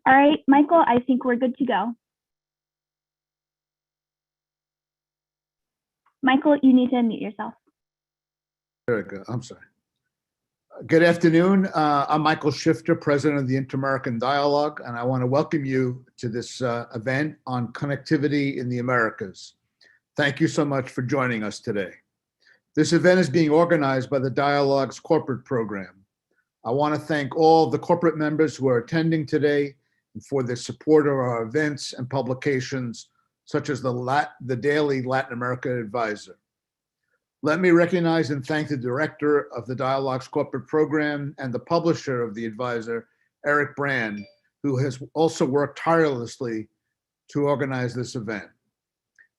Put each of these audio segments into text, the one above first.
All right, Michael, I think we're good to go. Michael, you need to unmute yourself. There we go. I'm sorry. Good afternoon. I'm Michael Shifter, president of the Inter-American Dialogue, and I want to welcome you to this event on connectivity in the Americas. Thank you so much for joining us today. This event is being organized by the Dialogue's corporate program. I want to thank all the corporate members who are attending today and for their support of our events and publications, such as the Daily Latin America Advisor. Let me recognize and thank the director of the Dialogue's corporate program and the publisher of the Advisor, Eric Brand, who has also worked tirelessly to organize this event.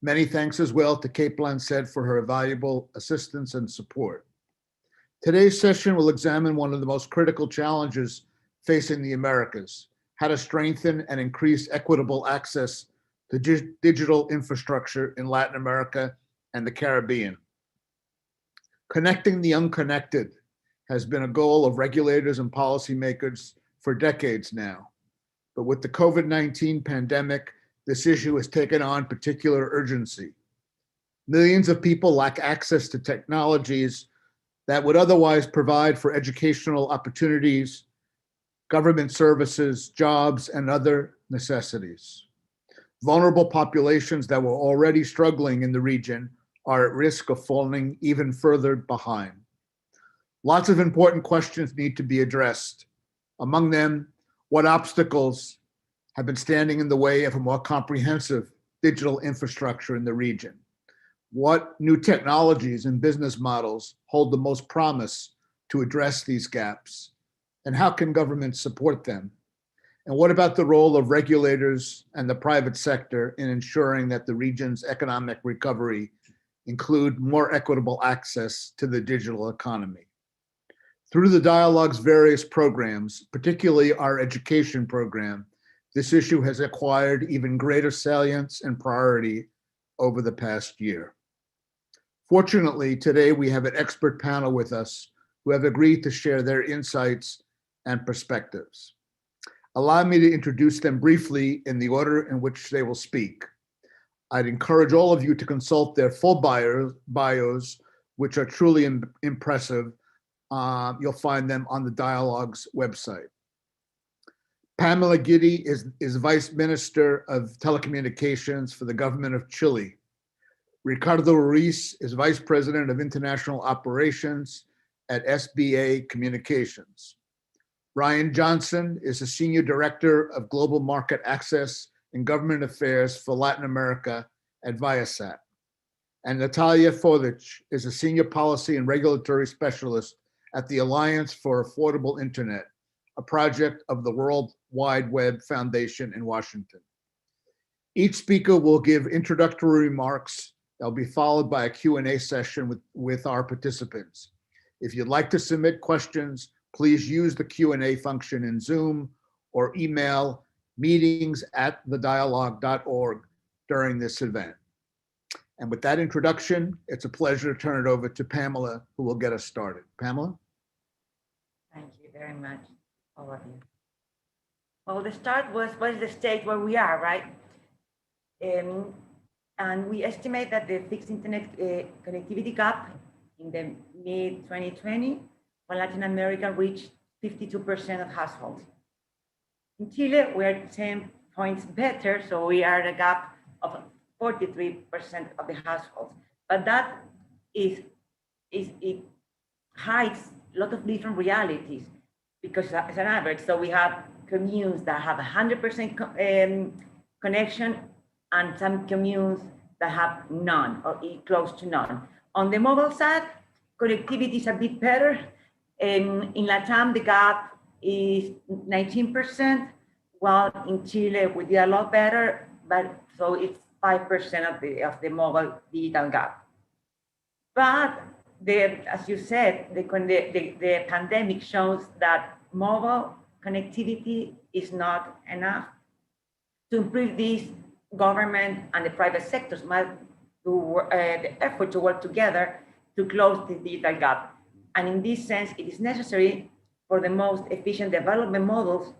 Many thanks as well to Kate Blancet for her valuable assistance and support. Today's session will examine one of the most critical challenges facing the Americas: how to strengthen and increase equitable access to digital infrastructure in Latin America and the Caribbean. Connecting the unconnected has been a goal of regulators and policymakers for decades now. But with the COVID-19 pandemic, this issue has taken on particular urgency. Millions of people lack access to technologies that would otherwise provide for educational opportunities, government services, jobs, and other necessities. Vulnerable populations that were already struggling in the region are at risk of falling even further behind. Lots of important questions need to be addressed. Among them, what obstacles have been standing in the way of a more comprehensive digital infrastructure in the region? What new technologies and business models hold the most promise to address these gaps? And how can governments support them? And what about the role of regulators and the private sector in ensuring that the region's economic recovery include more equitable access to the digital economy? Through the Dialogue's various programs, particularly our education program, this issue has acquired even greater salience and priority over the past year. Fortunately, today we have an expert panel with us who have agreed to share their insights and perspectives. Allow me to introduce them briefly in the order in which they will speak. I'd encourage all of you to consult their full bios, which are truly impressive. You'll find them on the Dialogue's website. Pamela Giddy is Vice Minister of Telecommunications for the government of Chile. Ricardo Ruiz is Vice President of International Operations at SBA Communications. Ryan Johnson is a Senior Director of Global Market Access and Government Affairs for Latin America at Viasat. And Natalia Fodich is a Senior Policy and Regulatory Specialist at the Alliance for Affordable Internet, a project of the World Wide Web Foundation in Washington. Each speaker will give introductory remarks. They'll be followed by a Q&A session with our participants. If you'd like to submit questions, please use the Q&A function in Zoom or email meetings@thedialogue.org during this event. And with that introduction, it's a pleasure to turn it over to Pamela, who will get us started. Pamela? Thank you very much, all of you. Well, the start was what is the state where we are, right? And we estimate that the fixed internet connectivity gap in the mid-2020 for Latin America reached 52% of households. In Chile, we're 10 points better, so we are at a gap of 43% of the households. But that it hides a lot of different realities because it's an average. So we have communes that have 100% connection and some communes that have none or close to none. On the mobile side, connectivity is a bit better. In Latam, the gap is 19%, while in Chile, we did a lot better, but so it's 5% of the mobile digital gap. But as you said, the pandemic shows that mobile connectivity is not enough. To improve this, government and the private sectors must do the effort to work together to close the digital gap. And in this sense, it is necessary for the most efficient development models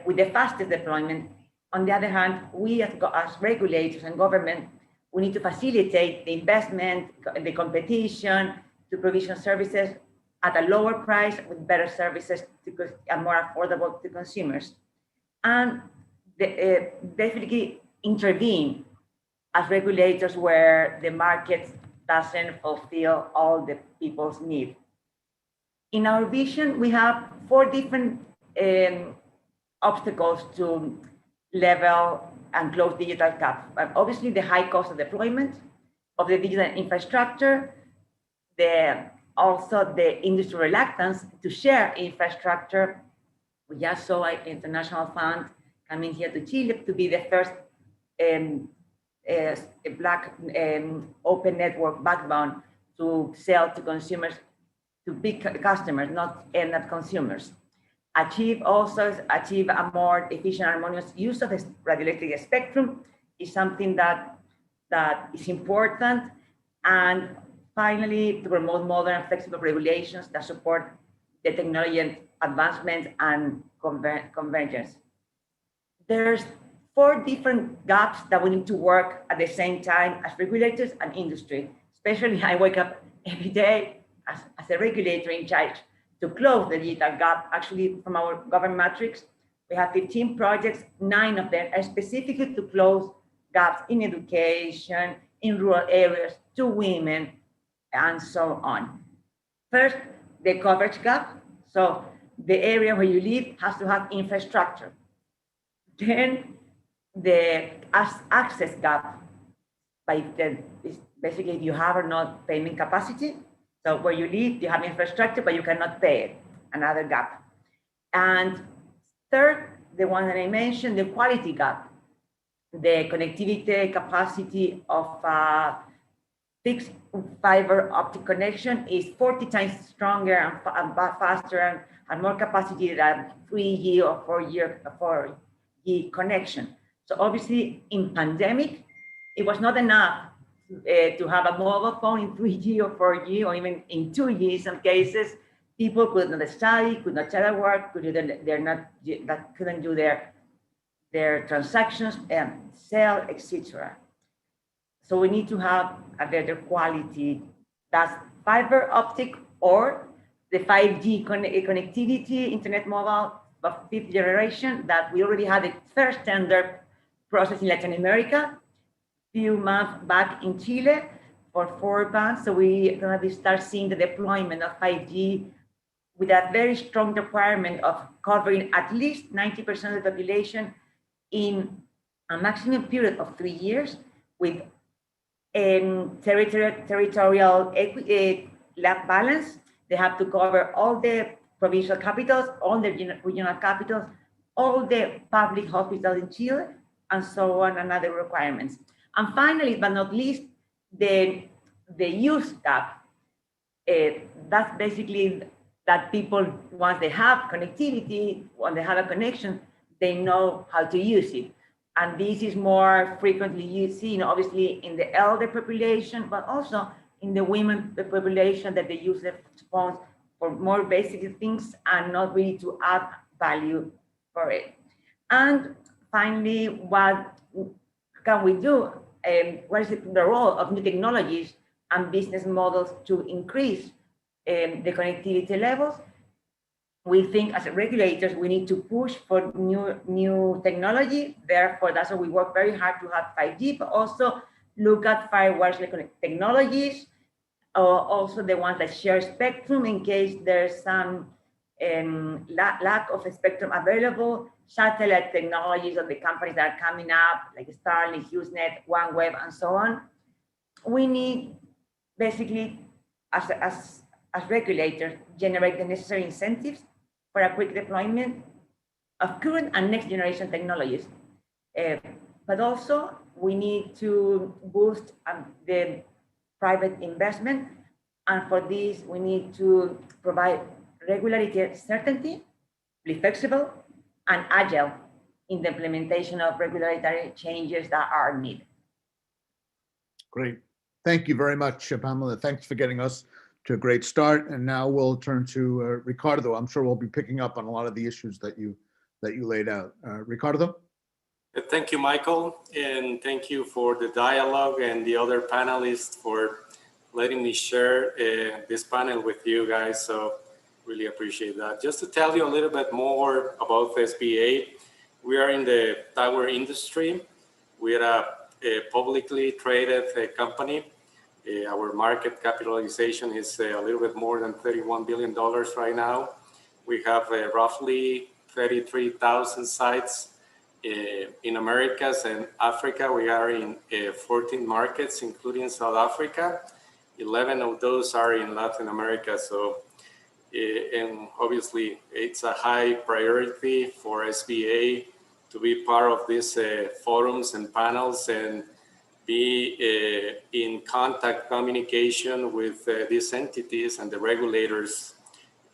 with the fastest deployment. On the other hand, we as regulators and government, we need to facilitate the investment, the competition, to provision services at a lower price with better services and more affordable to consumers. And definitely intervene as regulators where the market doesn't fulfill all the people's needs. In our vision, we have 4 different obstacles to level and close digital gaps. Obviously, the high cost of deployment of the digital infrastructure, also the industry reluctance to share infrastructure. We just saw an international fund coming here to Chile to be the first Black open network backbone to sell to consumers, to big customers, not end consumers. Achieve a more efficient, harmonious use of the radioelectric spectrum is something that is important. And finally, to promote modern, flexible regulations that support the technology advancements and convergence. There's 4 different gaps that we need to work at the same time as regulators and industry. Especially, I wake up every day as a regulator in charge to close the digital gap. Actually, from our government matrix, we have 15 projects. 9 of them are specifically to close gaps in education, in rural areas, to women, and so on. First, the coverage gap. So the area where you live has to have infrastructure. Then the access gap, basically if you have or not payment capacity. So where you live, you have infrastructure, but you cannot pay it, another gap. And third, the one that I mentioned, the quality gap, the connectivity capacity of fixed fiber optic connection is 40 times stronger and faster and more capacity than 3G or 4G connection. So obviously in pandemic, it was not enough to have a mobile phone in 3G or 4G or even in 2G in some cases. People could not study, could not telework, couldn't do their transactions and sell, etc. So we need to have a better quality. That's fiber optic or the 5G connectivity, internet mobile of 5th generation that we already had the first tender process in Latin America few months back in Chile for 4 bands. So we're going to start seeing the deployment of 5G with a very strong requirement of covering at least 90% of the population in a maximum period of 3 years with territorial balance. They have to cover all the provincial capitals, all the regional capitals, all the public hospitals in Chile, and so on, and other requirements. And finally, but not least, the use gap. That's basically that people, once they have connectivity, when they have a connection, they know how to use it. And this is more frequently seen, obviously, in the elder population, but also in the women population that they use their phones for more basic things and not really to add value for it. And finally, what can we do? What is the role of new technologies and business models to increase the connectivity levels? We think as regulators, we need to push for new technology. Therefore, that's why we work very hard to have 5G, but also look at wireless technologies, also the ones that share spectrum in case there's some lack of spectrum available, satellite technologies of the companies that are coming up, like Starlink, HughesNet, OneWeb, and so on. We need basically, as regulators, generate the necessary incentives for a quick deployment of current and next generation technologies. But also, we need to boost the private investment. And for this, we need to provide regulatory certainty, be flexible, and agile in the implementation of regulatory changes that are needed. Great. Thank you very much, Pamela. Thanks for getting us to a great start. And now we'll turn to Ricardo. I'm sure we'll be picking up on a lot of the issues that you that you laid out. Ricardo? Thank you, Michael, and thank you for the dialogue and the other panelists for letting me share this panel with you guys. So really appreciate that. Just to tell you a little bit more about SBA, we are in the tower industry. We are a publicly traded company. Our market capitalization is a little bit more than $31 billion right now. We have roughly 33,000 sites in Americas and Africa. We are in 14 markets, including South Africa. 11 of those are in Latin America. So, and obviously it's a high priority for SBA to be part of these forums and panels and be in contact communication with these entities and the regulators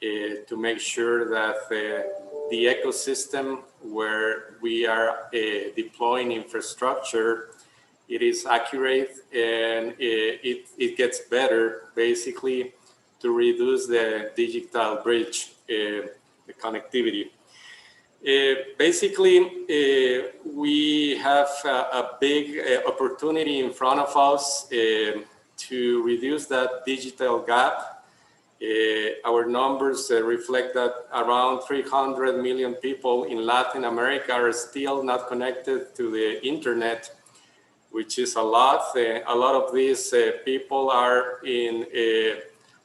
to make sure that the ecosystem where we are deploying infrastructure, it is accurate and it gets better, basically, to reduce the digital bridge, the connectivity. Basically, we have a big opportunity in front of us to reduce that digital gap. Our numbers reflect that around 300 million people in Latin America are still not connected to the internet, which is a lot. A lot of these people are in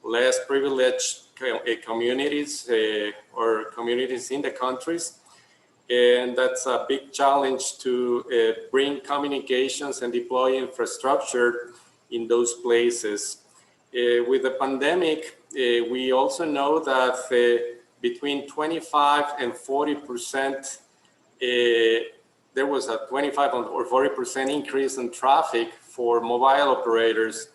less privileged communities or communities in the countries. And that's a big challenge to bring communications and deploy infrastructure in those places. With the pandemic, we also know that between 25 and 40%, there was a 25 or 40% increase in traffic for mobile operators.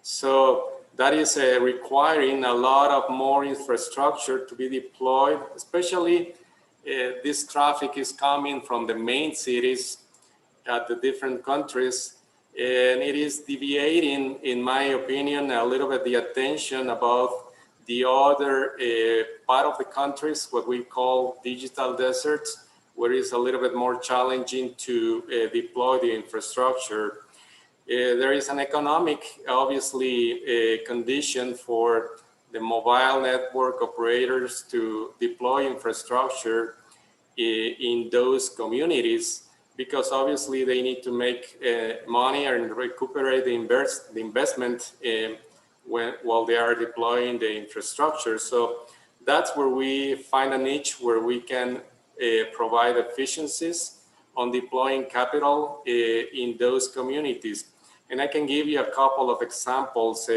So that is requiring a lot of more infrastructure to be deployed, especially this traffic is coming from the main cities at the different countries. And it is deviating, in my opinion, a little bit the attention about the other part of the countries, what we call digital deserts, where it's a little bit more challenging to deploy the infrastructure. There is an economic, obviously, condition for the mobile network operators to deploy infrastructure in those communities, because obviously they need to make money and recuperate the investment while they are deploying the infrastructure. So that's where we find a niche where we can provide efficiencies on deploying capital in those communities. And I can give you a couple of examples.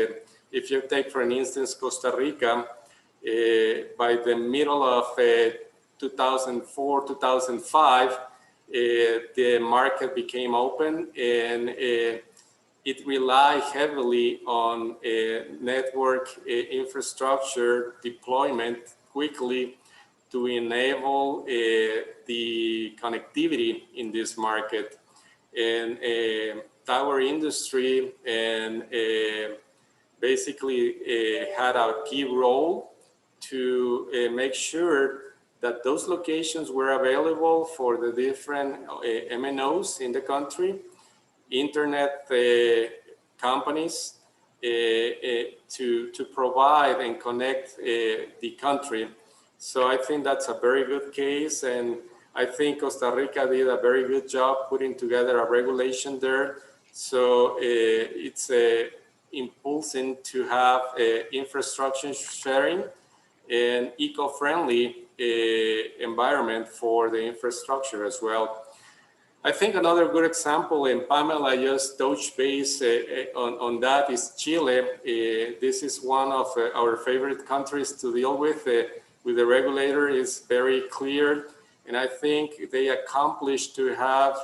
If you take, for instance, Costa Rica, by the middle of 2004, 2005, the market became open and it relied heavily on network infrastructure deployment quickly to enable the connectivity in this market. And tower industry and basically had a key role to make sure that those locations were available for the different MNOs in the country, internet companies, to provide and connect the country. So I think that's a very good case, and I think Costa Rica did a very good job putting together a regulation there. So it's impulsing to have infrastructure sharing and eco-friendly environment for the infrastructure as well. I think another good example, and Pamela just touched base on that, is Chile. This is one of our favorite countries to deal with the regulator. Is very clear, and I think they accomplished to have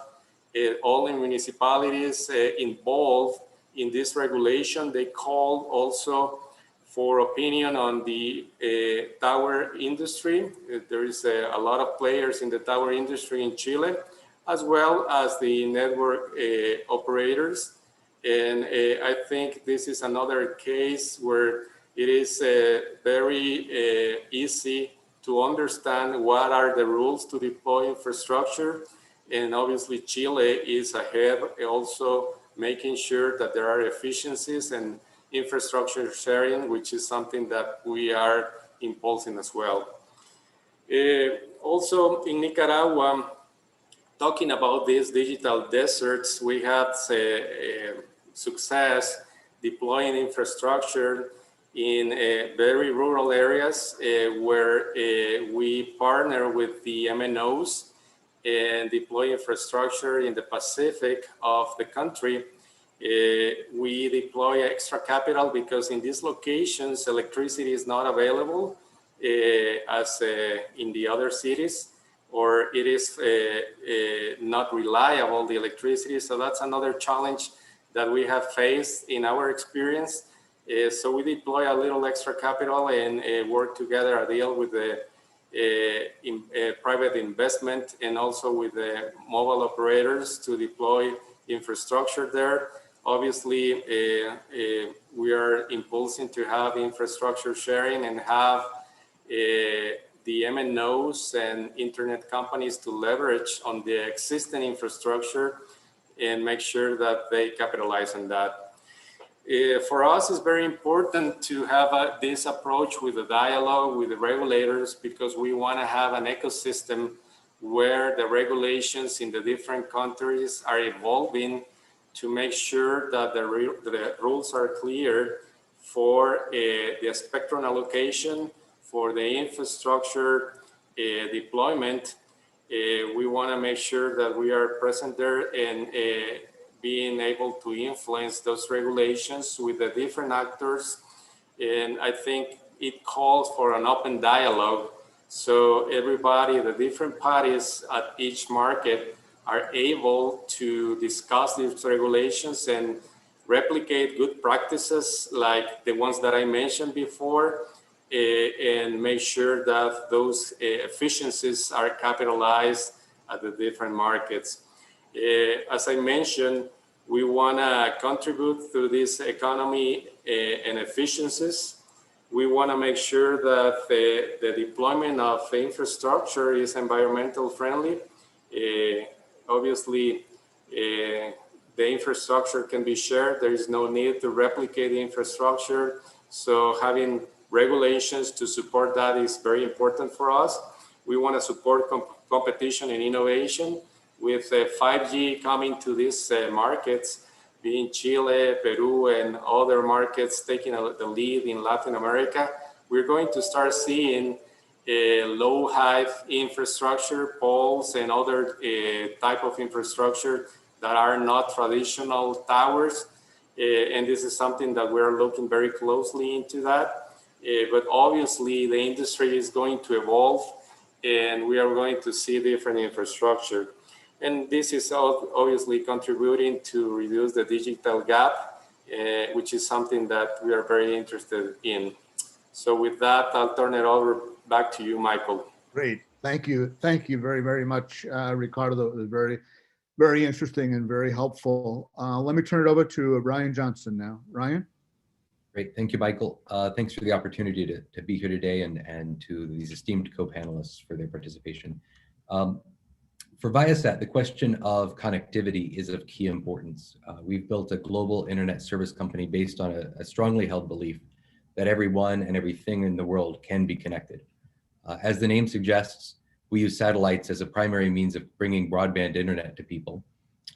all the municipalities involved in this regulation. They called also for opinion on the tower industry. There is a lot of players in the tower industry in Chile, as well as the network operators. And I think this is another case where it is very easy to understand what are the rules to deploy infrastructure. And obviously Chile is ahead, also making sure that there are efficiencies and infrastructure sharing, which is something that we are impulsing as well. Also in Nicaragua, talking about these digital deserts, we had success deploying infrastructure in very rural areas where we partner with the MNOs and deploy infrastructure in the Pacific of the country. We deploy extra capital because in these locations, electricity is not available as in the other cities, or it is not reliable, the electricity. So that's another challenge that we have faced in our experience. So we deploy a little extra capital and work together a deal with the private investment and also with the mobile operators to deploy infrastructure there. Obviously, we are impulsing to have infrastructure sharing and have the MNOs and internet companies to leverage on the existing infrastructure and make sure that they capitalize on that. For us, it's very important to have this approach with a dialogue with the regulators because we want to have an ecosystem where the regulations in the different countries are evolving to make sure that the rules are clear for the spectrum allocation, for the infrastructure deployment. We want to make sure that we are present there and being able to influence those regulations with the different actors. And I think it calls for an open dialogue. So everybody, the different parties at each market are able to discuss these regulations and replicate good practices like the ones that I mentioned before, and make sure that those efficiencies are capitalized at the different markets. As I mentioned, we want to contribute to this economy and efficiencies. We want to make sure that the deployment of infrastructure is environmental friendly. Obviously, the infrastructure can be shared. There is no need to replicate the infrastructure. So having regulations to support that is very important for us. We want to support competition and innovation. With 5G coming to these markets, being Chile, Peru, and other markets taking the lead in Latin America, we're going to start seeing low height infrastructure, poles, and other type of infrastructure that are not traditional towers. And this is something that we're looking very closely into that. But obviously, the industry is going to evolve, and we are going to see different infrastructure. And this is obviously contributing to reduce the digital gap, which is something that we are very interested in. So with that, I'll turn it over back to you, Michael. Great. Thank you. Thank you very, very much, Ricardo. That was very, very interesting and very helpful. Let me turn it over to Ryan Johnson now. Ryan? Great. Thank you, Michael. Thanks for the opportunity to be here today and to these esteemed co-panelists for their participation. For Viasat, the question of connectivity is of key importance. We've built a global internet service company based on a strongly held belief that everyone and everything in the world can be connected. As the name suggests, we use satellites as a primary means of bringing broadband internet to people.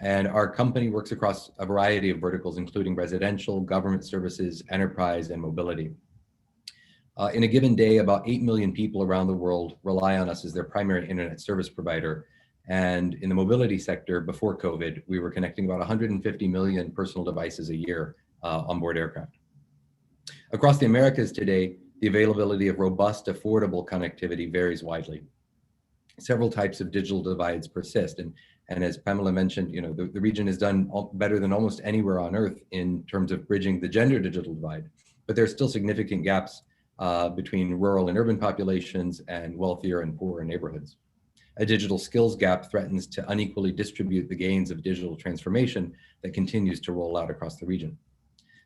And our company works across a variety of verticals, including residential, government services, enterprise, and mobility. In a given day, about 8 million people around the world rely on us as their primary internet service provider. And in the mobility sector, before COVID, we were connecting about 150 million personal devices a year on board aircraft. Across the Americas today, the availability of robust, affordable connectivity varies widely. Several types of digital divides persist. And as Pamela mentioned, the region has done better than almost anywhere on Earth in terms of bridging the gender digital divide. But there's still significant gaps between rural and urban populations and wealthier and poorer neighborhoods. A digital skills gap threatens to unequally distribute the gains of digital transformation that continues to roll out across the region.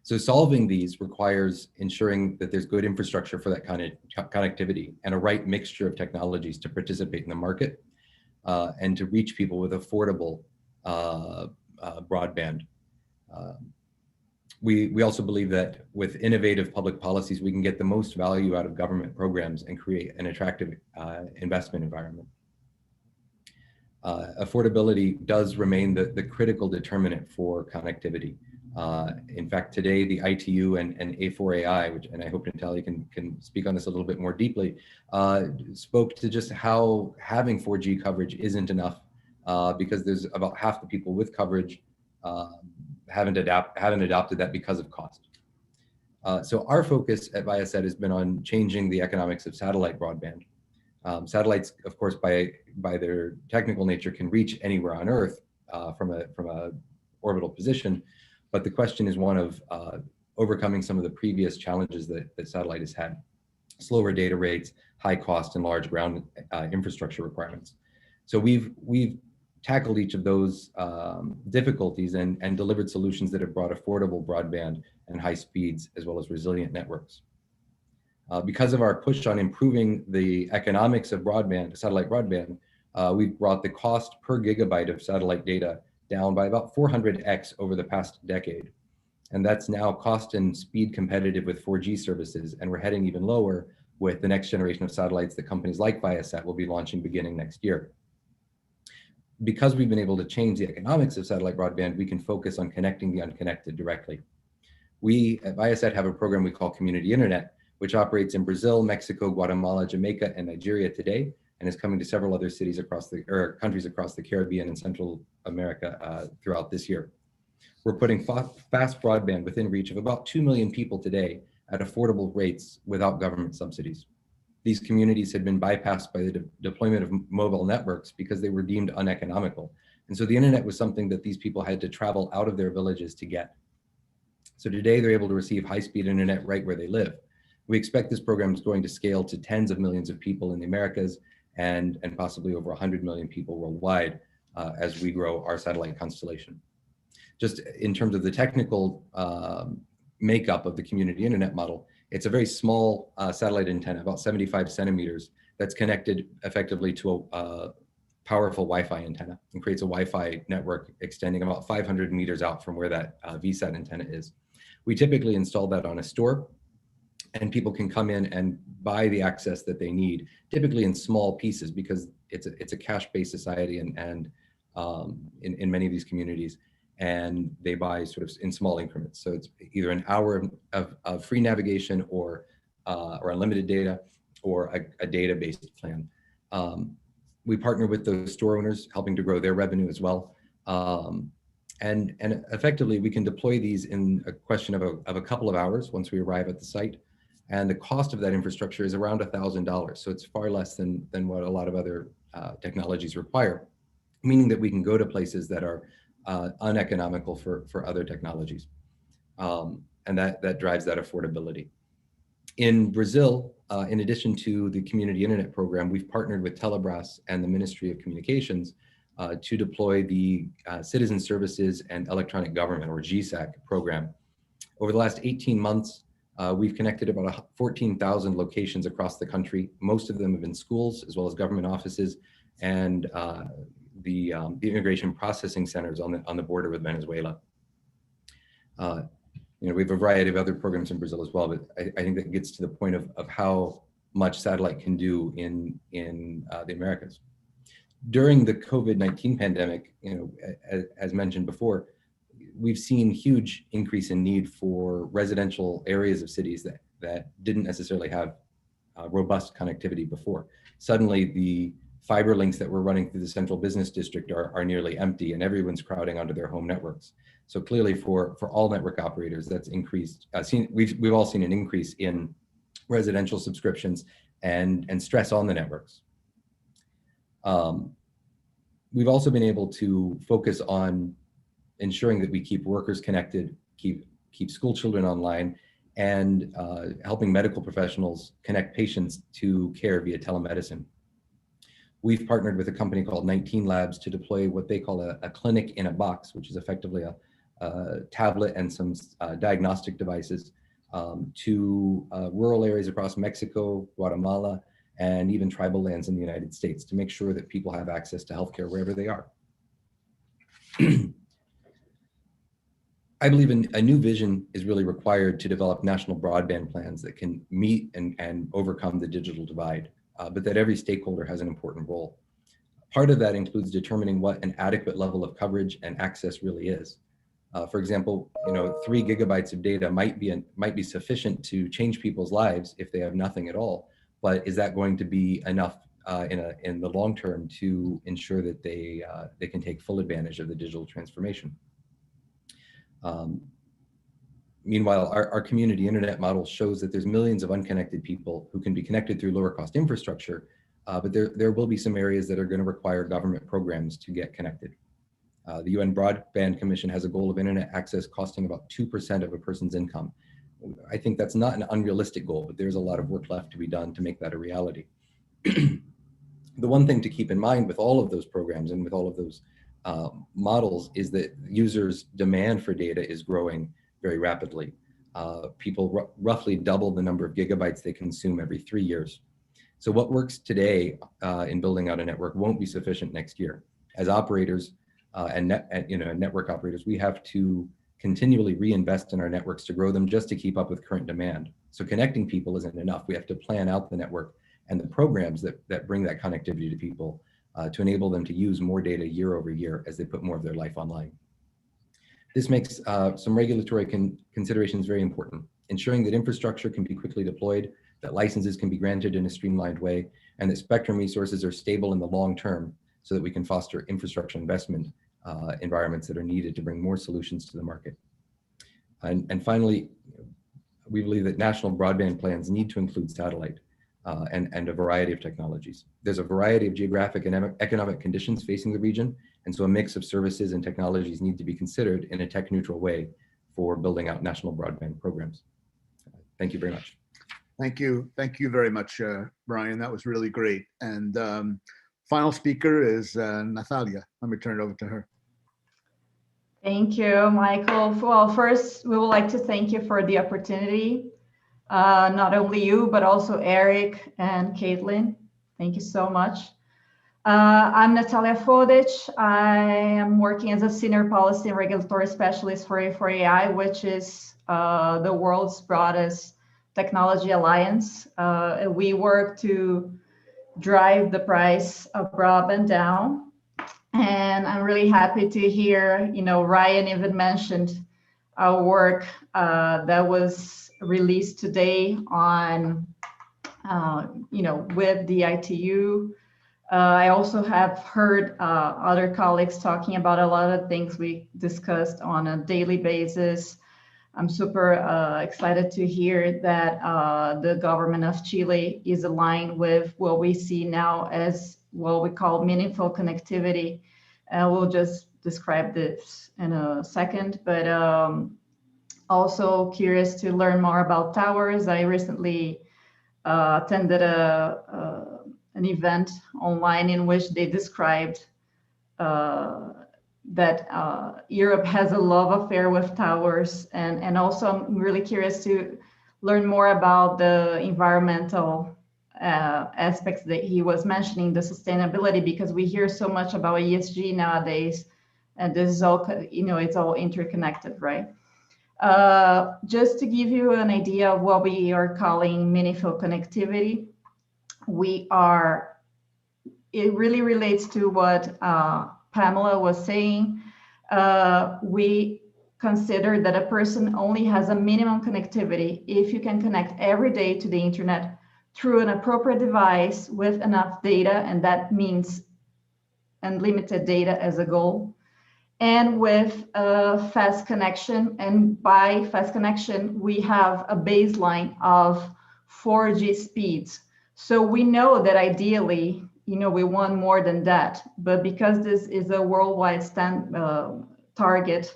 So solving these requires ensuring that there's good infrastructure for that kind of connectivity and a right mixture of technologies to participate in the market and to reach people with affordable broadband. We also believe that with innovative public policies, we can get the most value out of government programs and create an attractive investment environment. Affordability does remain the critical determinant for connectivity. In fact, today the ITU and A4AI, and I hope Natalia can speak on this a little bit more deeply, spoke to just how having 4G coverage isn't enough because there's about half the people with coverage haven't adopted that because of cost. So our focus at Viasat has been on changing the economics of satellite broadband. Satellites, of course, by their technical nature, can reach anywhere on Earth from a orbital position, but the question is one of overcoming some of the previous challenges that satellite has had: slower data rates, high cost, and large ground infrastructure requirements. So we've tackled each of those difficulties and delivered solutions that have brought affordable broadband and high speeds, as well as resilient networks. Because of our push on improving the economics of broadband, satellite broadband, we've brought the cost per gigabyte of satellite data down by about 400x over the past decade. And that's now cost and speed competitive with 4G services, and we're heading even lower with the next generation of satellites that companies like Viasat will be launching beginning next year. Because we've been able to change the economics of satellite broadband, we can focus on connecting the unconnected directly. We at Viasat have a program we call Community Internet, which operates in Brazil, Mexico, Guatemala, Jamaica, and Nigeria today, and is coming to several other cities countries across the Caribbean and Central America throughout this year. We're putting fast broadband within reach of about 2 million people today at affordable rates without government subsidies. These communities had been bypassed by the deployment of mobile networks because they were deemed uneconomical. And so the internet was something that these people had to travel out of their villages to get. So today they're able to receive high-speed internet right where they live. We expect this program is going to scale to tens of millions of people in the Americas and possibly over 100 million people worldwide as we grow our satellite constellation. Just in terms of the technical makeup of the community internet model, it's a very small satellite antenna, about 75 centimeters, that's connected effectively to a powerful Wi-Fi antenna and creates a Wi-Fi network extending about 500 meters out from where that VSAT antenna is. We typically install that on a store, and people can come in and buy the access that they need, typically in small pieces because it's a cash-based society and in many of these communities, and they buy sort of in small increments. So it's either an hour of free navigation or unlimited data or a data-based plan. We partner with those store owners, helping to grow their revenue as well. And effectively, we can deploy these in a question of a couple of hours once we arrive at the site. And the cost of that infrastructure is around $1,000. So it's far less than what a lot of other technologies require, meaning that we can go to places that are uneconomical for other technologies. And that drives that affordability. In Brazil, in addition to the Community Internet program, we've partnered with Telebras and the Ministry of Communications to deploy the Citizen Services and Electronic Government, or GSAC program. Over the last 18 months, we've connected about 14,000 locations across the country. Most of them have been schools, as well as government offices, and the immigration processing centers on the border with Venezuela. We have a variety of other programs in Brazil as well, but I think that gets to the point of how much satellite can do in the Americas. During the COVID-19 pandemic, as mentioned before, we've seen huge increase in need for residential areas of cities that didn't necessarily have robust connectivity before. Suddenly, the fiber links that we're running through the central business district are nearly empty, and everyone's crowding onto their home networks. So clearly, for all network operators, that's increased. We've all seen an increase in residential subscriptions and stress on the networks. We've also been able to focus on ensuring that we keep workers connected, keep school children online, and helping medical professionals connect patients to care via telemedicine. We've partnered with a company called 19 Labs to deploy what they call a clinic in a box, which is effectively tablet and some diagnostic devices to rural areas across Mexico, Guatemala, and even tribal lands in the United States to make sure that people have access to healthcare wherever they are. I believe a new vision is really required to develop national broadband plans that can meet and overcome the digital divide, but that every stakeholder has an important role. Part of that includes determining what an adequate level of coverage and access really is. For example, 3 gigabytes of data might be sufficient to change people's lives if they have nothing at all, but is that going to be enough in the long term to ensure that they can take full advantage of the digital transformation? Meanwhile, our community internet model shows that there's millions of unconnected people who can be connected through lower cost infrastructure, but there will be some areas that are going to require government programs to get connected. The UN Broadband Commission has a goal of internet access costing about 2% of a person's income. I think that's not an unrealistic goal, but there's a lot of work left to be done to make that a reality. The one thing to keep in mind with all of those programs and with all of those models is that users' demand for data is growing very rapidly. People roughly double the number of gigabytes they consume every 3 years. So what works today in building out a network won't be sufficient next year. As operators network operators, we have to continually reinvest in our networks to grow them just to keep up with current demand. So connecting people isn't enough. We have to plan out the network and the programs that bring that connectivity to people to enable them to use more data year over year as they put more of their life online. This makes some regulatory considerations very important, ensuring that infrastructure can be quickly deployed, that licenses can be granted in a streamlined way, and that spectrum resources are stable in the long term so that we can foster infrastructure investment environments that are needed to bring more solutions to the market. And finally, we believe that national broadband plans need to include satellite and a variety of technologies. There's a variety of geographic and economic conditions facing the region, and so a mix of services and technologies need to be considered in a tech-neutral way for building out national broadband programs. Thank you very much. Thank you very much, Brian. That was really great. And final speaker is Natalia. Let me turn it over to her. Thank you, Michael. Well, first, we would like to thank you for the opportunity. Not only you, but also Eric and Caitlin. Thank you so much. I'm Natalia Fodic. I am working as a Senior Policy and Regulatory Specialist for A4AI, which is the world's broadest technology alliance. We work to drive the price of broadband down. And I'm really happy to hear, Ryan even mentioned our work that was released today on, with the ITU. I also have heard other colleagues talking about a lot of things we discussed on a daily basis. I'm super excited to hear that the government of Chile is aligned with what we see now as what we call meaningful connectivity. We'll just describe this in a second, but also curious to learn more about towers. I recently attended an event online in which they described that Europe has a love affair with towers, and also I'm really curious to learn more about the environmental aspects that he was mentioning, the sustainability, because we hear so much about ESG nowadays, and this is all, it's all interconnected, right? Just to give you an idea of what we are calling meaningful connectivity, it really relates to what Pamela was saying. We consider that a person only has a minimum connectivity if you can connect every day to the internet through an appropriate device with enough data, and that means unlimited data as a goal, and with a fast connection. And by fast connection, we have a baseline of 4G speeds. So we know that ideally, we want more than that, but because this is a worldwide target,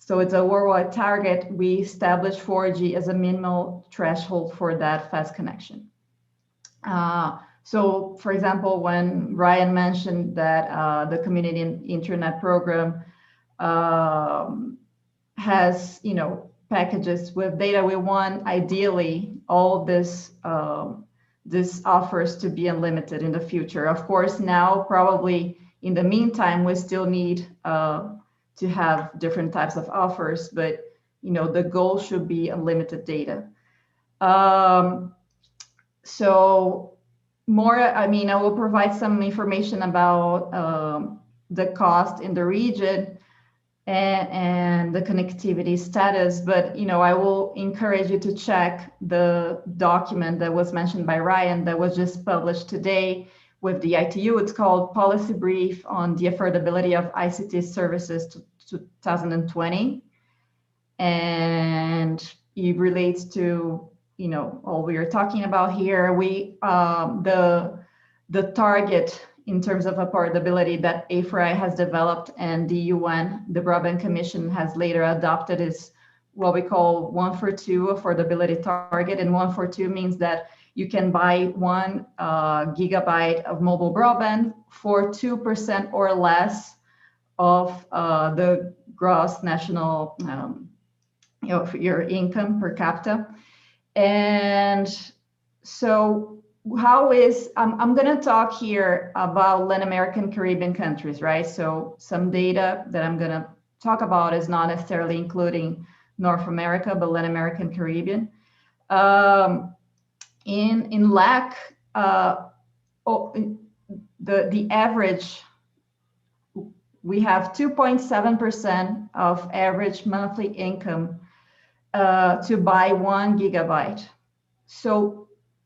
so it's a worldwide target, we establish 4G as a minimal threshold for that fast connection. So for example, when Ryan mentioned that the community internet program has, packages with data. We want ideally all this offers to be unlimited in the future. Of course, now probably in the meantime, we still need to have different types of offers, but the goal should be unlimited data. So more, I will provide some information about the cost in the region and the connectivity status, but I will encourage you to check the document that was mentioned by Ryan that was just published today with the ITU. It's called Policy Brief on the Affordability of ICT Services to 2020, and it relates to all we are talking about here. We the target in terms of affordability that AFRI has developed and the UN, the Broadband Commission, has later adopted is what we call 1 for 2 affordability target. And 1 for 2 means that you can buy 1 gigabyte of mobile broadband for 2% or less of the gross national your income per capita. And so how is, I'm going to talk here about Latin American Caribbean countries, right? So some data that I'm going to talk about is not necessarily including North America, but Latin American Caribbean. In LAC, the average, we have 2.7% of average monthly income to buy 1 gigabyte. So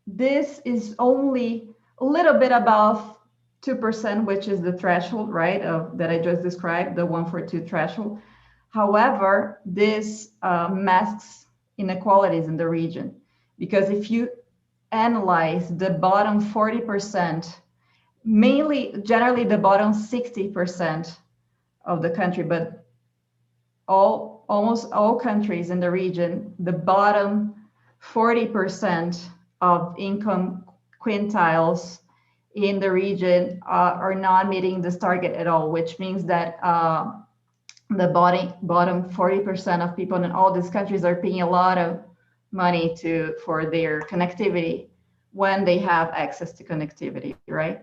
this is only a little bit above 2%, which is the threshold, right, that I just described, the 1 for 2 threshold. However, this masks inequalities in the region, because if you analyze the bottom 40%, generally the bottom 60% of the country, but almost all countries in the region, the bottom 40% of income quintiles in the region are not meeting this target at all, which means that the bottom 40% of people in all these countries are paying a lot of money for their connectivity when they have access to connectivity, right?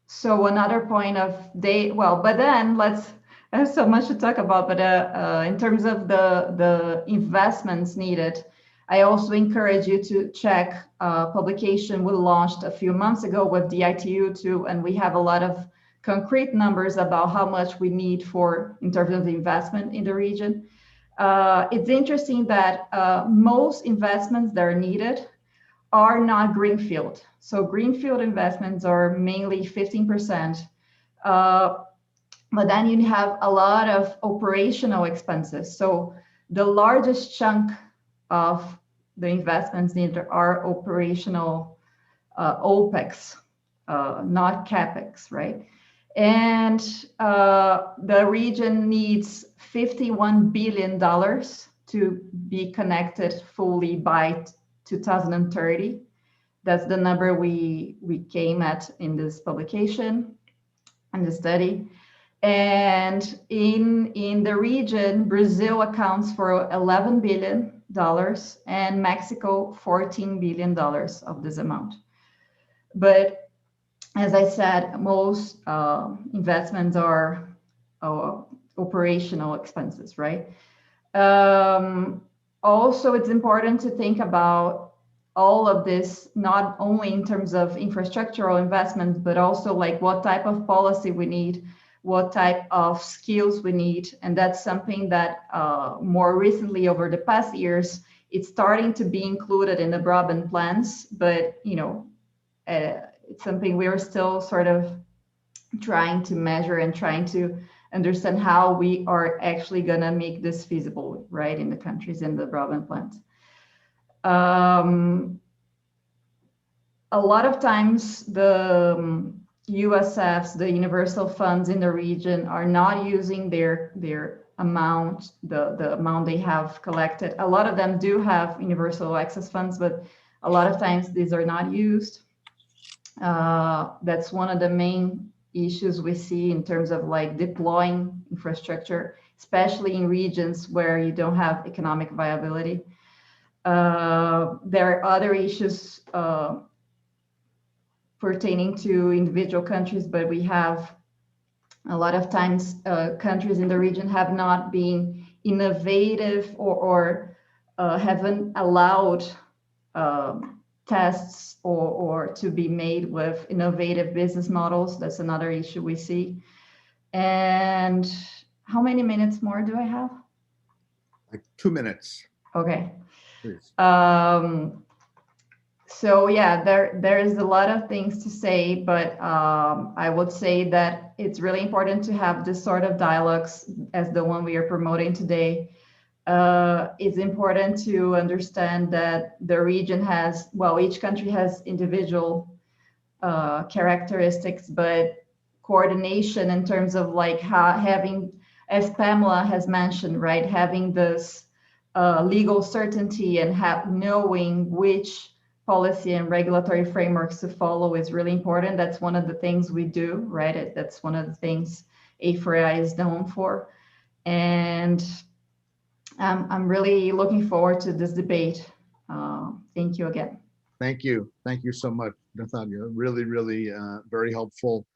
So another point but then I have so much to talk about, but in terms of the investments needed, I also encourage you to check a publication we launched a few months ago with the ITU too, and we have a lot of concrete numbers about how much we need in terms of the investment in the region. It's interesting that most investments that are needed are not greenfield. So greenfield investments are mainly 15%. But then you have a lot of operational expenses. So the largest chunk of the investments needed are operational OPEX, not CAPEX, right? And the region needs $51 billion to be connected fully by 2030. That's the number we came at in this publication and the study. And in the region, Brazil accounts for $11 billion and Mexico $14 billion of this amount. But as I said, most investments are operational expenses, right? Also, it's important to think about all of this, not only in terms of infrastructural investments, but also like what type of policy we need, what type of skills we need. And that's something that more recently over the past years, it's starting to be included in the broadband plans, but it's something we are still sort of trying to measure and trying to understand how we are actually gonna make this feasible, right, in the countries in the broadband plans. A lot of times the USFs, the universal funds in the region, are not using their amount, the amount they have collected. A lot of them do have universal access funds, but a lot of times these are not used. That's one of the main issues we see in terms of like deploying infrastructure, especially in regions where you don't have economic viability. There are other issues pertaining to individual countries, but we have a lot of times countries in the region have not been innovative or haven't allowed tests or to be made with innovative business models. That's another issue we see. And how many minutes more do I have? Like 2 minutes, Okay. please. So yeah, there is a lot of things to say, but I would say that it's really important to have this sort of dialogues as the one we are promoting today. It's important to understand that the region has, well, each country has individual characteristics, but coordination in terms of like having, as Pamela has mentioned, right, having this legal certainty and knowing which policy and regulatory frameworks to follow is really important. That's one of the things we do, right? That's one of the things A4AI is known for. And I'm really looking forward to this debate. Thank you again. Thank you. Thank you so much, Nathania. Really, really very helpful.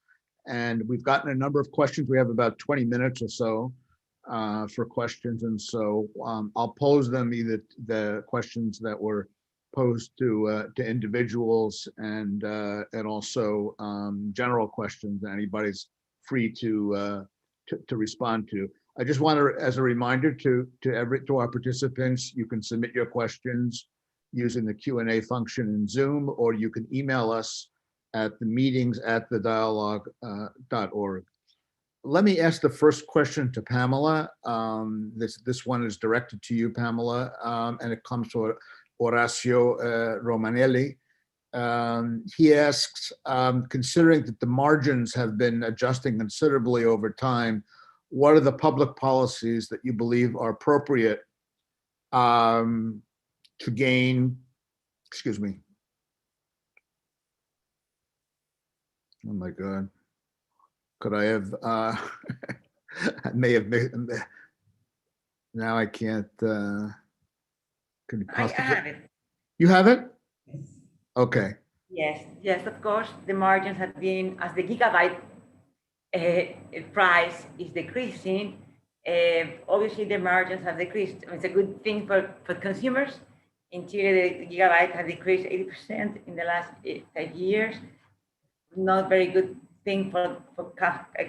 And we've gotten a number of questions. We have about 20 minutes or so for questions. And so I'll pose them, either the questions that were posed to individuals and also general questions that anybody's free to respond to. I just want to, as a reminder to our participants, you can submit your questions using the Q&A function in Zoom, or you can email us at the meetings@thedialogue.org. Let me ask the first question to Pamela. This one is directed to you, Pamela, and it comes to Horacio Romanelli. He asks, considering that the margins have been adjusting considerably over time, what are the public policies that you believe are appropriate to gain, excuse me. Oh my God. Could I have, I may have made, now I can't, can you possibly? I have it. You have it? Okay. Yes, of course, the margins have been, as the gigabyte price is decreasing, obviously the margins have decreased. It's a good thing for consumers. Until the gigabyte has decreased 80% in the last 5 years. Not very good thing for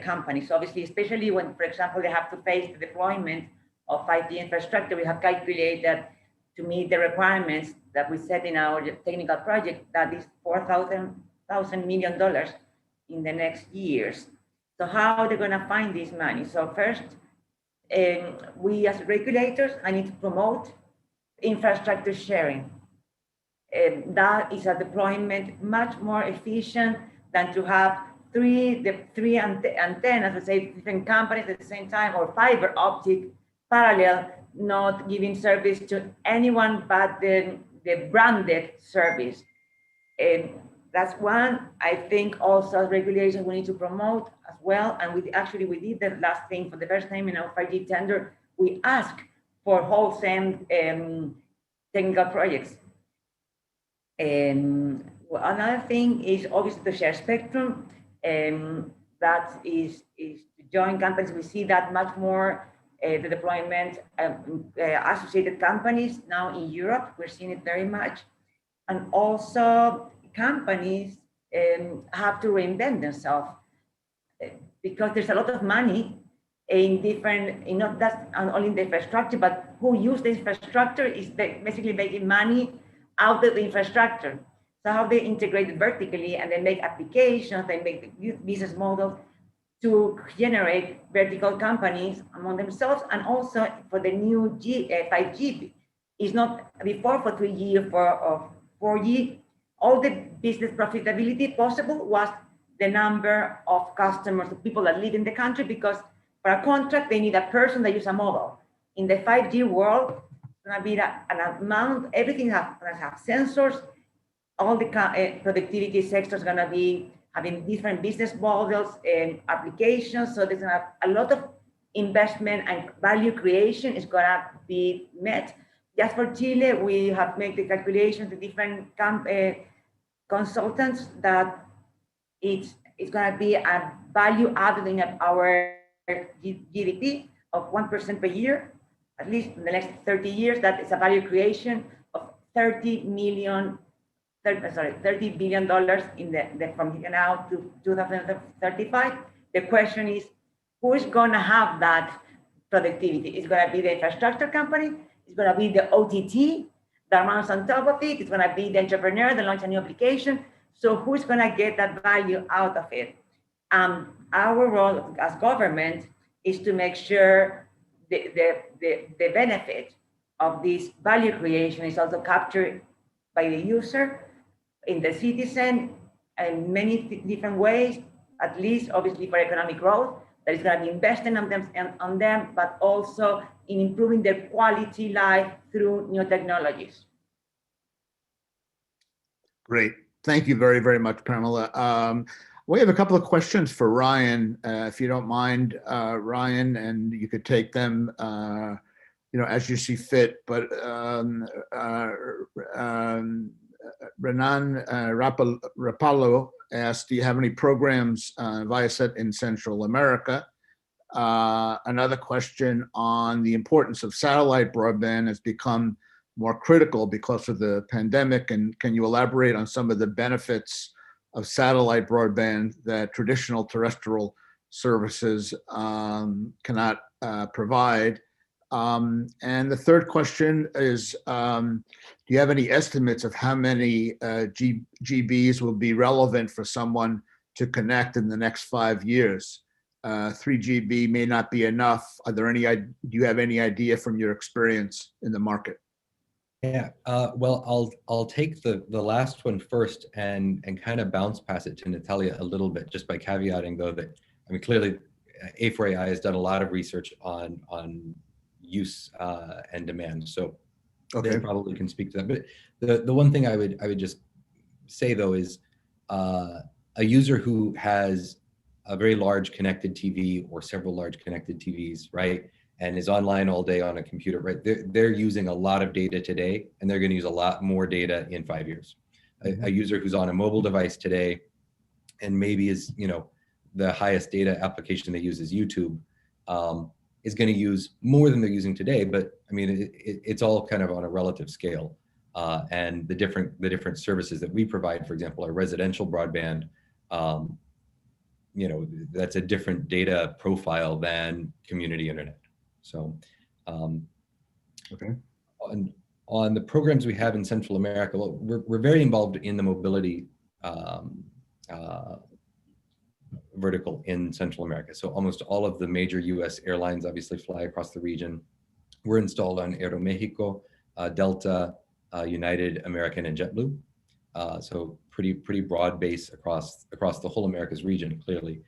companies, obviously, especially when, for example, they have to face the deployment of 5G infrastructure. We have calculated that to meet the requirements that we set in our technical project, that is $4,000 million in the next years. So how are they going to find this money? So first, we as regulators, I need to promote infrastructure sharing. That is a deployment much more efficient than to have three antennas, let's say different companies at the same time, or fiber optic parallel, not giving service to anyone but the branded service. And that's one, I think also as regulators we need to promote as well. And we did the last thing for the first time in our 5G tender, we ask for wholesale technical projects. Another thing is obviously to share spectrum. That is to join companies. We see that much more the deployment associated companies now in Europe. We're seeing it very much. And also companies have to reinvent themselves because there's a lot of money in different, not that only in the infrastructure, but who use the infrastructure is basically making money out of the infrastructure. So how they integrate it vertically and they make applications, they make business models to generate vertical companies among themselves. And also for the new 5G, it's not before for 3G or 4G, all the business profitability possible was the number of customers, the people that live in the country, because for a contract, they need a person that use a mobile. In the 5G world, it's gonna be an amount, everything has sensors, all the productivity sector is going to be having different business models and applications. So there's going to have a lot of investment and value creation is going to be met. Just for Chile, we have made the calculation to different consultants that it's going to be a value added in our GDP of 1% per year, at least in the next 30 years. That is a value creation of $30 billion in the from here now to 2035. The question is, who is going to have that productivity? It's going to be the infrastructure company. It's going to be the OTT that runs on top of it. It's going to be the entrepreneur that launches a new application. So who's going to get that value out of it? Our role as government is to make sure the benefit of this value creation is also captured by the user, in the citizen, in many different ways, at least obviously for economic growth, that is going to be investing on them, but also in improving their quality life through new technologies. Great. Thank you very, very much, Pamela. We have a couple of questions for Ryan, if you don't mind, Ryan, and you could take them, as you see fit. But Renan Rapallo asked, do you have any programs Viasat in Central America? Another question on the importance of satellite broadband has become more critical because of the pandemic. And can you elaborate on some of the benefits of satellite broadband that traditional terrestrial services cannot provide? And the third question is, do you have any estimates of how many GBs will be relevant for someone to connect in the next 5 years? 3 GB may not be enough. Do you have any idea from your experience in the market? Yeah, well, I'll take the last one first and kind of bounce pass it to Natalia a little bit, just by caveating though that, I mean, clearly A4AI has done a lot of research on use and demand, so okay, they probably can speak to that. But the one thing I would just say though is a user who has a very large connected TV or several large connected TVs, right, and is online all day on a computer, right? They're using a lot of data today, and they're going to use a lot more data in 5 years. A user who's on a mobile device today, and maybe is, the highest data application they use is YouTube, is going to use more than they're using today. But I mean, it's all kind of on a relative scale. And the different services that we provide, for example, our residential broadband, that's a different data profile than community internet. So, okay. On the programs we have in Central America, well, we're very involved in the mobility vertical in Central America. So almost all of the major U.S. airlines obviously fly across the region. We're installed on Aeromexico, Delta, United, American, and JetBlue. So pretty broad base across the whole Americas region, clearly,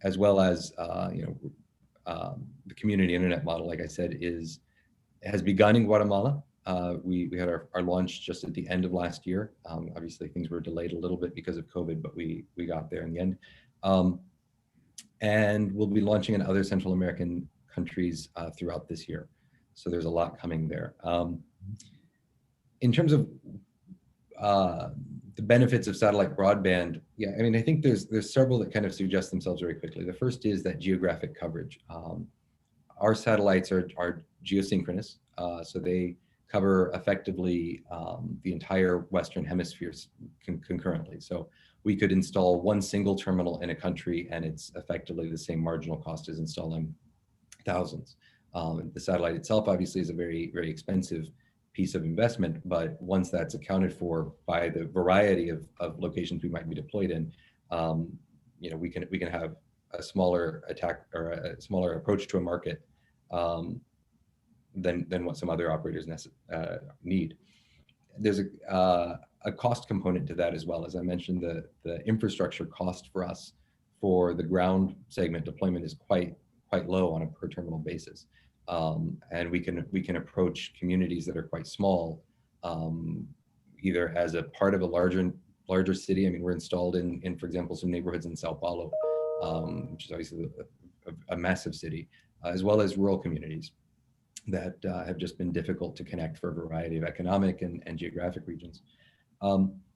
as well as the community internet model, like I said, has begun in Guatemala. We had our launch just at the end of last year. Obviously, things were delayed a little bit because of COVID, but we got there in the end. And we'll be launching in other Central American countries throughout this year. So there's a lot coming there. In terms of the benefits of satellite broadband, yeah, I mean, I think there's several that kind of suggest themselves very quickly. The first is that geographic coverage. Our satellites are geosynchronous, so they cover effectively the entire Western Hemisphere concurrently. So we could install one single terminal in a country, and it's effectively the same marginal cost as installing thousands. The satellite itself obviously is a very, very expensive piece of investment, but once that's accounted for by the variety of locations we might be deployed in, we can have a smaller attack or a smaller approach to a market than what some other operators need. There's a cost component to that as well. As I mentioned, the infrastructure cost for us for the ground segment deployment is quite low on a per terminal basis. And we can approach communities that are quite small, either as a part of a larger city. I mean, we're installed in for example, some neighborhoods in Sao Paulo, which is obviously a massive city, as well as rural communities that have just been difficult to connect for a variety of economic and geographic regions.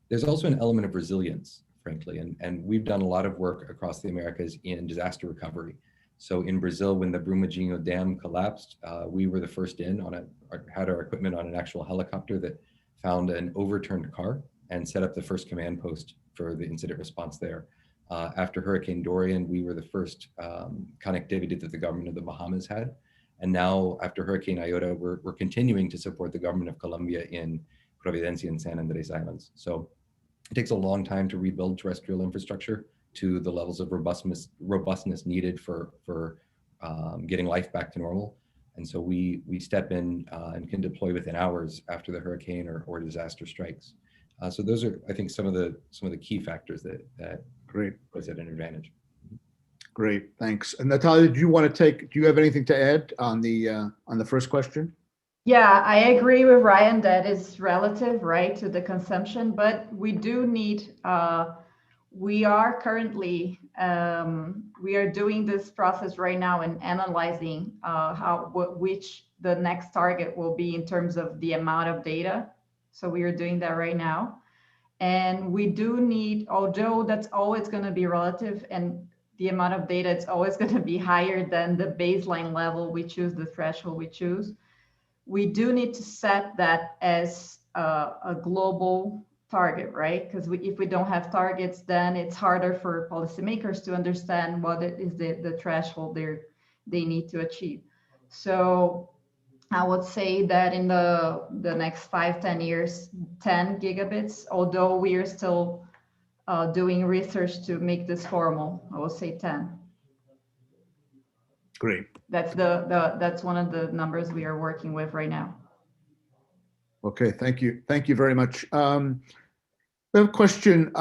There's also an element of resilience, frankly, and we've done a lot of work across the Americas in disaster recovery. So in Brazil, when the Brumadinho Dam collapsed, we were the first in had our equipment on an actual helicopter that found an overturned car and set up the first command post for the incident response there. After Hurricane Dorian, we were the first connectivity that the government of the Bahamas had. And now after Hurricane Iota, we're continuing to support the government of Colombia in Providencia and San Andres Islands. So it takes a long time to rebuild terrestrial infrastructure to the levels of robustness needed for getting life back to normal. And so we step in and can deploy within hours after the hurricane or disaster strikes. So those are, I think, some of the key factors that Great. puts at an advantage. Great, thanks. And Natalia, do you have anything to add on the first question? Yeah, I agree with Ryan that is relative, right, to the consumption, but we do need, we are currently, we are doing this process right now and analyzing which the next target will be in terms of the amount of data. So we are doing that right now. And we do need, although that's always going to be relative and the amount of data, it's always going to be higher than the baseline level we choose, the threshold we choose. We do need to set that as a global target, right? Because if we don't have targets, then it's harder for policymakers to understand what is the threshold they need to achieve. So I would say that in the next 5-10 years, 10 gigabits, although we are still doing research to make this formal, I will say 10. Great. That's one of the numbers we are working with right now. Okay, thank you. Thank you very much. We have a question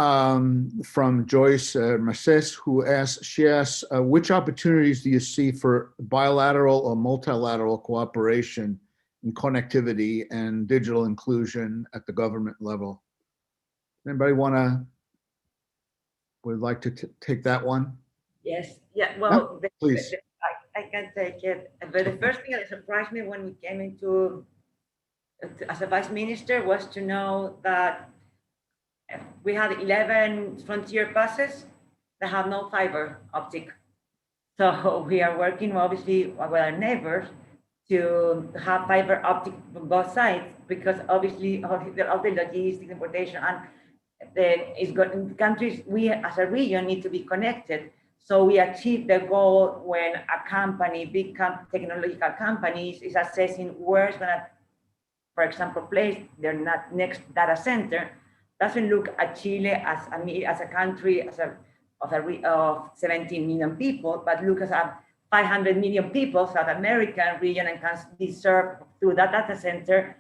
from Joyce Merces, who asks, which opportunities do you see for bilateral or multilateral cooperation in connectivity and digital inclusion at the government level? Anybody would like to take that one? Yes, yeah, well, please. I can take it. But the first thing that surprised me when we came into as a vice minister was to know that we had 11 frontier passes that have no fiber optic. So we are working obviously with our neighbors to have fiber optic on both sides, because obviously of the logistics, importation, and countries, we as a region need to be connected. So we achieve the goal when a company, big technological companies, is assessing where it's gonna, for example, place their next data center. Doesn't look at Chile as a country of 17 million people, but look at 500 million people, South American region, and can be served through that data center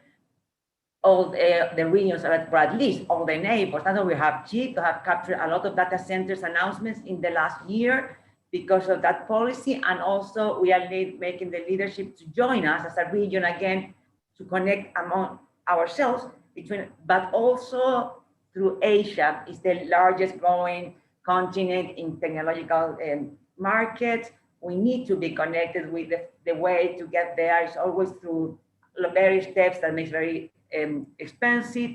all the regions, or at least all the neighbors. That's why we have captured a lot of data centers announcements in the last year because of that policy. And also we are making the leadership to join us as a region again, to connect among ourselves, but also through Asia is the largest growing continent in technological markets. We need to be connected with the way to get there is always through various steps that makes very expensive.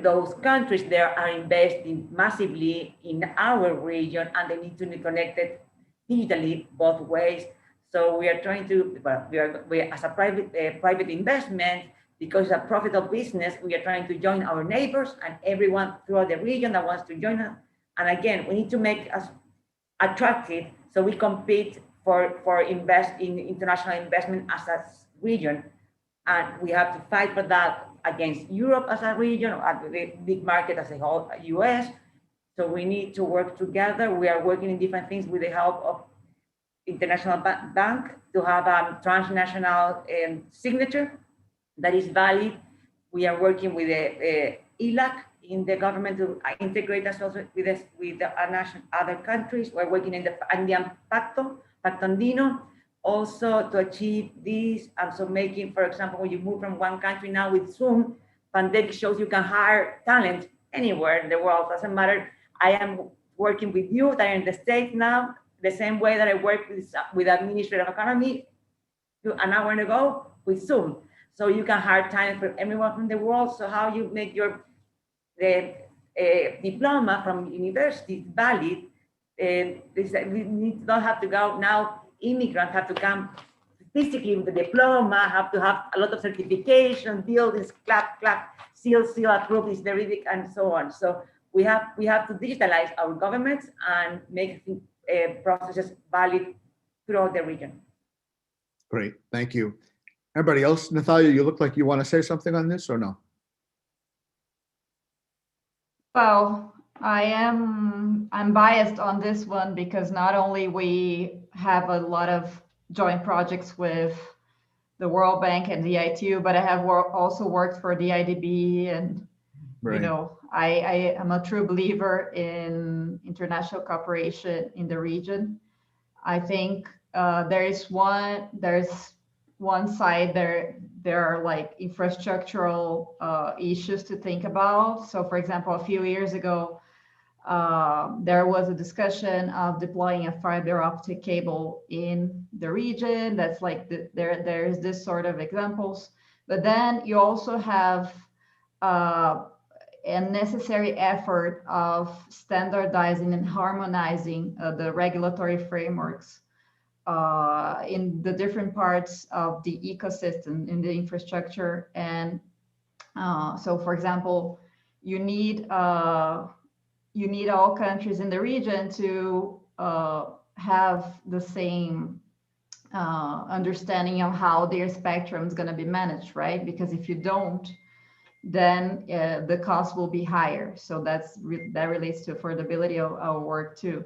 Those countries there are investing massively in our region, and they need to be connected digitally both ways. So we are trying to, we as a private investment, because it's a profitable business, we are trying to join our neighbors and everyone throughout the region that wants to join us. And again, we need to make us attractive so we compete for international investment as a region. And we have to fight for that against Europe as a region, or the big market as a whole, US. So we need to work together. We are working in different things with the help of International Bank to have a transnational signature that is valid. We are working with the ELAC in the government to integrate us also with other countries. We're working in the Andean Pacto Andino, also to achieve this. And so making, for example, when you move from one country now with Zoom, pandemic shows you can hire talent anywhere in the world. Doesn't matter. I am working with youth that are in the States now, the same way that I worked with administrative economy an hour ago with Zoom. So you can hire talent from everyone from the world. So how you make your diploma from university valid, we don't have to go now. Immigrants have to come physically with the diploma, have to have a lot of certification, buildings, clap, seal, approve, is verified, and so on. So we have to digitalize our governments and make processes valid throughout the region. Great, thank you. Everybody else, Natalia, you look like you want to say something on this or no? Well, I'm biased on this one because not only we have a lot of joint projects with the World Bank and the ITU, but I have also worked for the IDB, and Right. you know, I am a true believer in international cooperation in the region. I think there's one side there are like infrastructural issues to think about. So for example, a few years ago, there was a discussion of deploying a fiber optic cable in the region. That's like there's this sort of examples. But then you also have a necessary effort of standardizing and harmonizing the regulatory frameworks in the different parts of the ecosystem, in the infrastructure. And so, for example, you need all countries in the region to have the same understanding of how their spectrum is going to be managed, right? Because if you don't, then the cost will be higher. So that relates to affordability of our work too.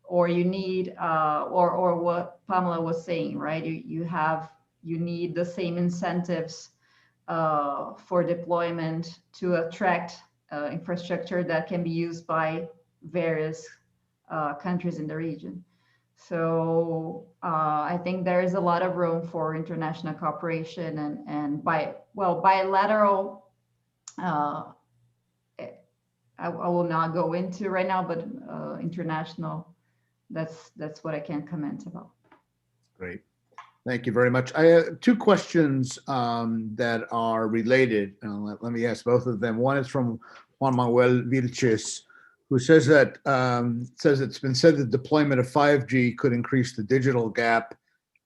Or you need, or what Pamela was saying, right? You need the same incentives for deployment to attract infrastructure that can be used by various countries in the region. So I think there is a lot of room for international cooperation and bilateral. I will not go into right now, but international. That's what I can comment about. Great. Thank you very much. I have two questions that are related. Let me ask both of them. One is from Juan Manuel Vilches, who says that it's been said that deployment of 5G could increase the digital gap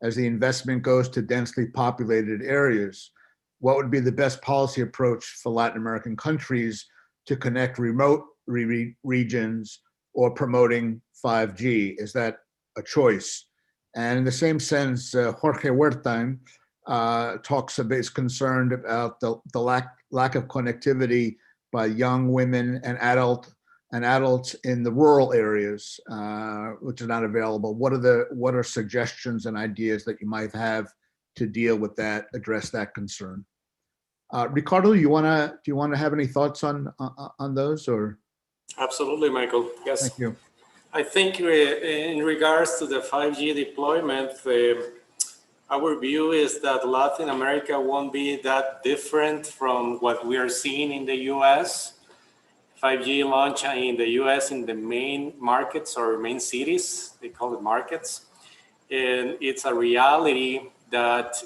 as the investment goes to densely populated areas. What would be the best policy approach for Latin American countries to connect remote regions or promoting 5G? Is that a choice? And in the same sense, Jorge Huerta is concerned about the lack of connectivity by young women and adults in the rural areas, which are not available. What are suggestions and ideas that you might have to deal with that, address that concern? Ricardo, do you want to have any thoughts on those, or? Absolutely, Michael. Yes. Thank you. I think in regards to the 5G deployment, our view is that Latin America won't be that different from what we are seeing in the US. 5G launch in the US in the main markets or main cities, they call it markets. And it's a reality that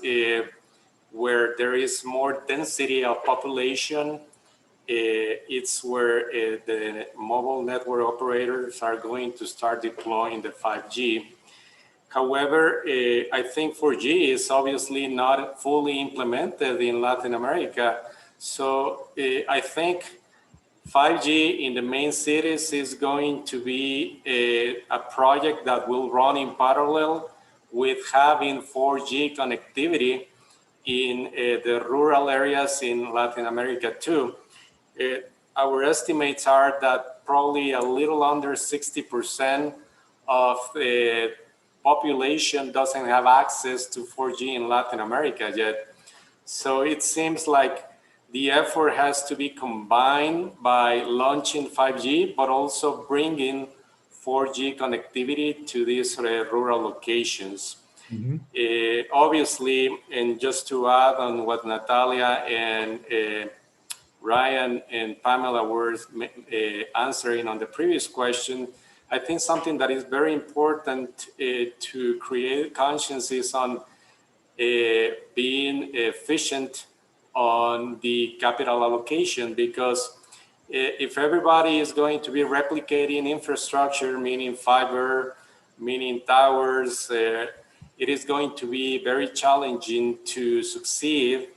where there is more density of population, it's where the mobile network operators are going to start deploying the 5G. However, I think 4G is obviously not fully implemented in Latin America. So I think 5G in the main cities is going to be a project that will run in parallel with having 4G connectivity in the rural areas in Latin America too. Our estimates are that probably a little under 60% of the population doesn't have access to 4G in Latin America yet. So it seems like the effort has to be combined by launching 5G, but also bringing 4G connectivity to these rural locations. Mm-hmm. Obviously, and just to add on what Natalia and Ryan and Pamela were answering on the previous question, I think something that is very important to create conscience is on being efficient on the capital allocation, because if everybody is going to be replicating infrastructure, meaning fiber, meaning towers, it is going to be very challenging to succeed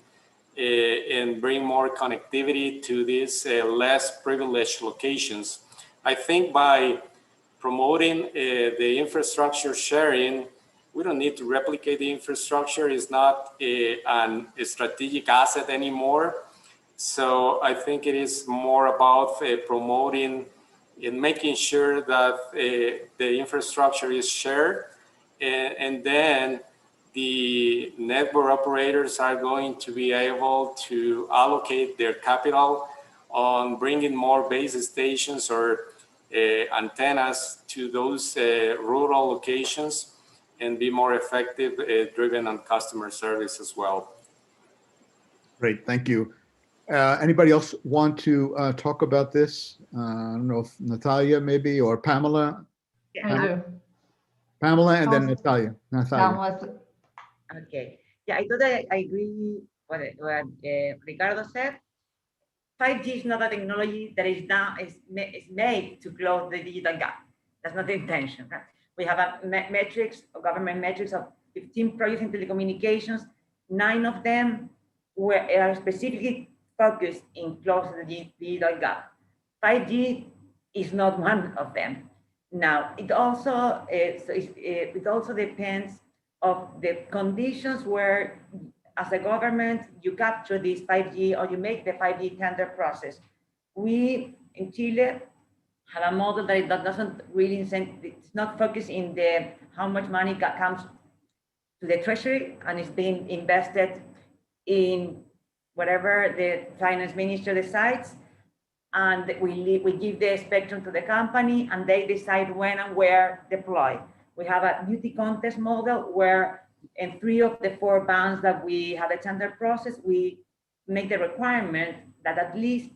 and bring more connectivity to these less privileged locations. I think by promoting the infrastructure sharing, we don't need to replicate the infrastructure. It's not a strategic asset anymore. So I think it is more about promoting and making sure that the infrastructure is shared, and then the network operators are going to be able to allocate their capital on bringing more base stations or antennas to those rural locations and be more effective, driven on customer service as well. Great, thank you. Anybody else want to talk about this? I don't know if Natalia maybe, or Pamela. I do. Pamela and then Also- Natalia. Pamela, Okay. Yeah, I thought I agree with what Ricardo said. 5G is not a technology that is made to close the digital gap. That's not the intention. Right? We have a metrics, government metrics of 15 projects in telecommunications. 9 of them are specifically focused in closing the digital gap. 5G is not one of them. Now, it also depends of the conditions where, as a government, you capture this 5G or you make the 5G tender process. We in Chile have a model that doesn't really it's not focused in the how much money comes to the treasury and is being invested in whatever the finance minister decides, and we give the spectrum to the company and they decide when and where deploy. We have a beauty contest model where in 3 of the 4 bands that we have a tender process, we make the requirement that at least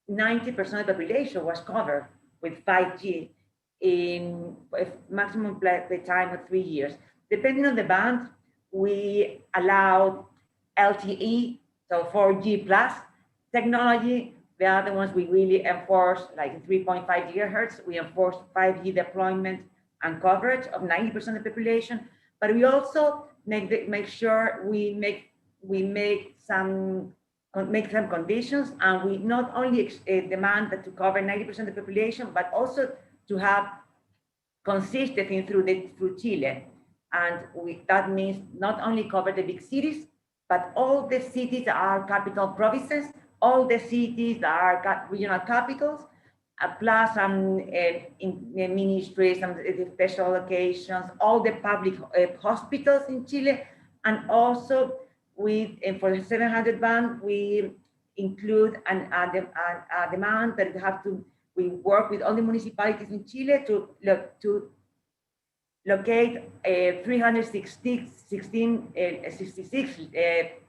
90% of the population was covered with 5G in maximum play time of 3 years. Depending on the band, we allow LTE, so 4G plus technology. The other ones we really enforce, like 3.5 gigahertz, we enforce 5G deployment and coverage of 90% of the population. But we also make sure we make some conditions, and we not only demand that to cover 90% of the population, but also to have consistency through Chile. And that means not only cover the big cities, but all the cities that are capital provinces, all the cities that are regional capitals, plus some ministries, some special locations, all the public hospitals in Chile, and also for the 700 band, we include a demand that we work with all the municipalities in Chile to locate 366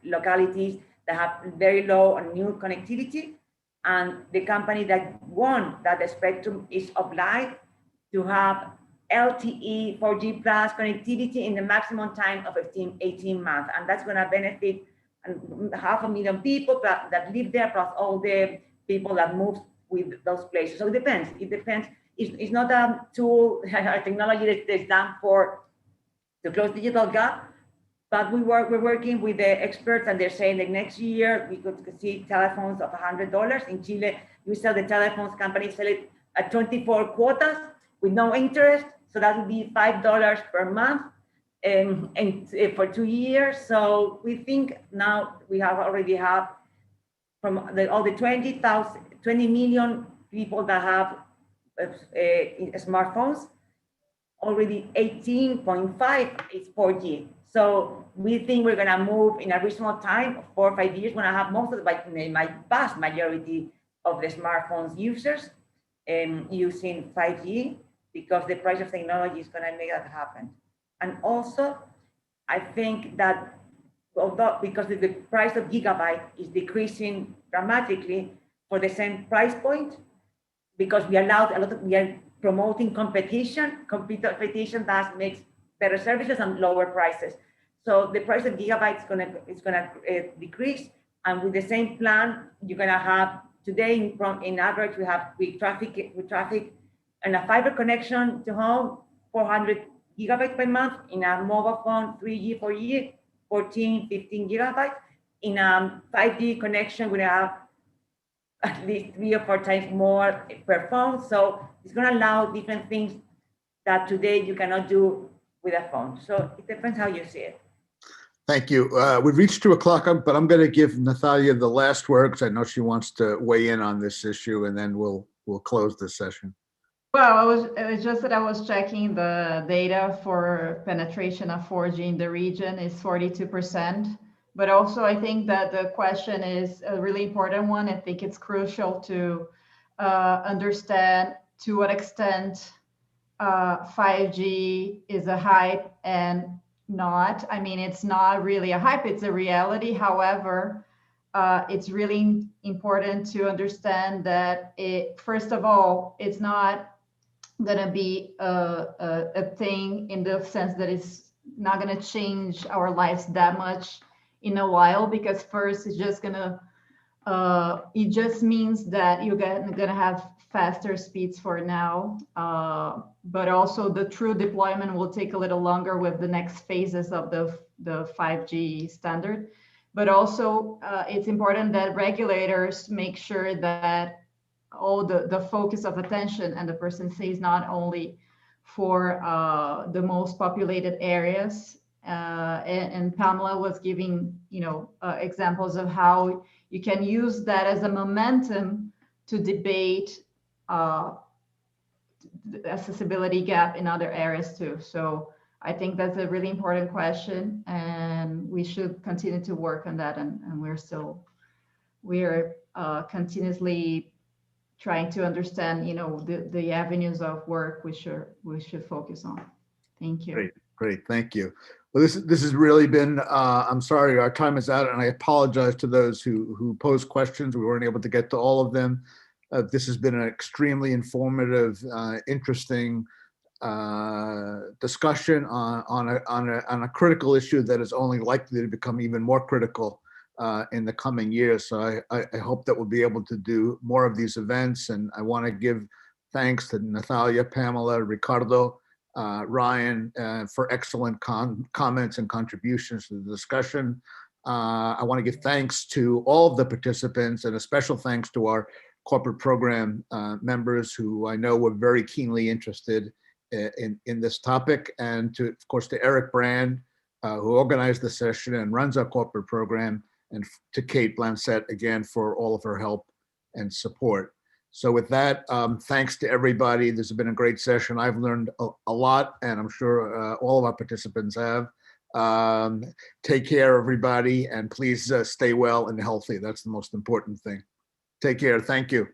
localities that have very low and new connectivity. And the company that won that spectrum is obliged to have LTE 4G plus connectivity in the maximum time of 18 months. And that's gonna benefit 500,000 people that live there, plus all the people that move with those places. So it depends. It's not a tool, a technology that's done to close digital gap, but we're working with the experts, and they're saying that next year we could see telephones of $100. In Chile, you sell the telephones, companies sell it at 24 quotas with no interest. So that would be $5 per month and for 2 years. So we think now we already have from all the 20 million people that have smartphones, already 18.5 is 4G. So we think we're gonna move in a reasonable time of 4 or 5 years when I have most of my vast majority of the smartphones users using 5G, because the price of technology is gonna make that happen. And also, I think that although because the price of gigabyte is decreasing dramatically, for the same price point, because we allowed a lot of, we are promoting competition. Competition that makes better services and lower prices. So the price of gigabytes is gonna decrease, and with the same plan, you're gonna have today in average we have with traffic and a fiber connection to home 400 gigabytes per month, in a mobile phone 3G 4G 14 15 gigabytes. In a 5G connection we have at least 3 or 4 times more per phone. So it's going to allow different things that today you cannot do with a phone. So it depends how you see it. Thank you. We've reached 2 o'clock, but I'm going to give Natalia the last word because I know she wants to weigh in on this issue, and then we'll close this session. Well, it was just that I was checking the data for penetration of 4G in the region is 42%. But also, I think that the question is a really important one. I think it's crucial to understand to what extent 5G is a hype and not. I mean, it's not really a hype, it's a reality. However, it's really important to understand that first of all, it's not going to be a thing in the sense that it's not going to change our lives that much in a while, because first it's just gonna it just means that you're gonna have faster speeds for now, but also the true deployment will take a little longer with the next phases of the 5G standard. But also it's important that regulators make sure that all the focus of attention and the person stays not only for the most populated areas. And Pamela was giving, examples of how you can use that as a momentum to debate the accessibility gap in other areas too. So I think that's a really important question, and we should continue to work on that. And we're continuously trying to understand, the avenues of work we should focus on. Thank you. Great, thank you. Well, this has really been, I'm sorry, our time is out, and I apologize to those who posed questions. We weren't able to get to all of them. This has been an extremely informative, interesting discussion on a critical issue that is only likely to become even more critical in the coming years. So I hope that we'll be able to do more of these events, and I want to give thanks to Natalia, Pamela, Ricardo, Ryan, for excellent comments and contributions to the discussion. I want to give thanks to all of the participants, and a special thanks to our corporate program members who I know were very keenly interested in this topic, and of course, to Eric Brand, who organized the session and runs our corporate program, and to Kate Blancett again for all of her help and support. So with that, thanks to everybody. This has been a great session. I've learned a lot, and I'm sure all of our participants have. Take care, everybody, and please stay well and healthy. That's the most important thing. Take care. Thank you.